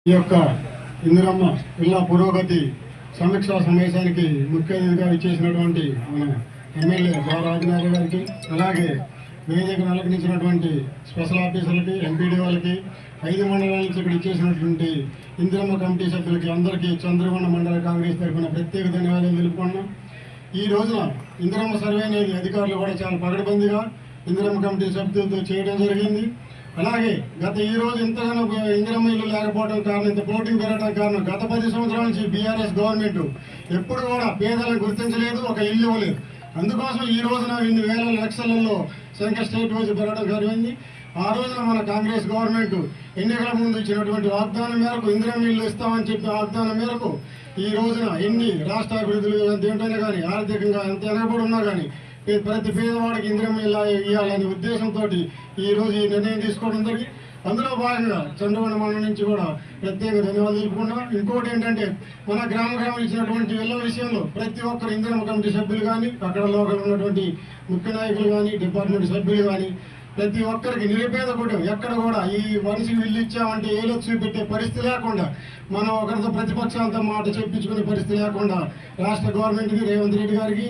ఈ యొక్క ఇందిరమ్మ ఇళ్ల పురోగతి సమీక్షా సమావేశానికి ముఖ్య అతిథిగా ఇచ్చేసినటువంటి మన ఎమ్మెల్యే రాజనాథ్ గారికి, అలాగే వేదికను అలంకరించినటువంటి స్పెషల్ ఆఫీసర్లకి, ఎంపీడీ వాళ్ళకి, 5 మండలాల నుంచి ఇక్కడ ఇచ్చేసినటువంటి ఇందిరమ్మ కమిటీ సభ్యులకి అందరికీ చంద్రగొండ మండల కాంగ్రెస్ తరఫున ప్రత్యేక ధన్యవాదాలు తెలుపుకున్నాం. ఈ రోజున ఇందిరమ్మ సర్వే అనేది అధికారులు కూడా చాలా పగడబందిగా ఇందిరమ్మ కమిటీ సభ్యులతో చేయడం జరిగింది. అలాగే ఈ రోజు ఇంతగానో ఇందిరమ్మ ఇల్లు లేకపోవడం కారణం, ఇంత పోటింగ్ పెరగడం కారణం, గత 10 సంవత్సరాల నుంచి బీఆర్ఎస్ గవర్నమెంట్ ఎప్పుడు కూడా పేదలను గుర్తించలేదు, ఒక ఇల్లు ఇవ్వలేదు. అందుకోసం ఈ రోజున ఇన్ని వేల లక్షలలో సంఖ్య స్టేట్ వైజ్ పెరగడం జరిగింది. ఆ రోజున మన కాంగ్రెస్ గవర్నమెంట్ ఎన్నికల ముందు ఇచ్చినటువంటి వాగ్దానం మేరకు ఇందిరమ్మ ఇల్లు ఇస్తామని చెప్పిన వాగ్దానం మేరకు ఈ రోజున ఎన్ని రాష్ట్ర అభివృద్ధులు దేంటైనా కానీ, ఆర్థికంగా ఎంత వెనకబడి ఉన్నా కానీ ప్రతి పేదవాడికి ఇందిరమ్మ ఇల్లు ఇవ్వాలనే ఉద్దేశంతో ఈ రోజు ఈ నిర్ణయం తీసుకోవడం జరిగింది. అందులో భాగంగా చంద్రగొండ మండలం నుంచి కూడా ప్రత్యేక ధన్యవాదాలు తెలుపుకున్నాం. ఇంకోటి ఏంటంటే, మన గ్రామం ఇచ్చినటువంటి ఇళ్ల విషయంలో ప్రతి ఒక్కరు ఇందిరమ్మ కమిటీ సభ్యులు కానీ, అక్కడ లోకల్ ఉన్నటువంటి ముఖ్య నాయకులు కానీ, డిపార్ట్మెంట్ సభ్యులు కానీ, ప్రతి ఒక్కరికి నిరుపేద కూడా ఎక్కడ కూడా ఈ మనిషికి ఇల్లు ఇచ్చామంటే ఏలో చూపెట్టే పరిస్థితి లేకుండా, మనం ఒకరితో ప్రతిపక్షాలతో మాట చెప్పించుకునే పరిస్థితి లేకుండా రాష్ట్ర గవర్నమెంట్కి, రేవంత్ రెడ్డి గారికి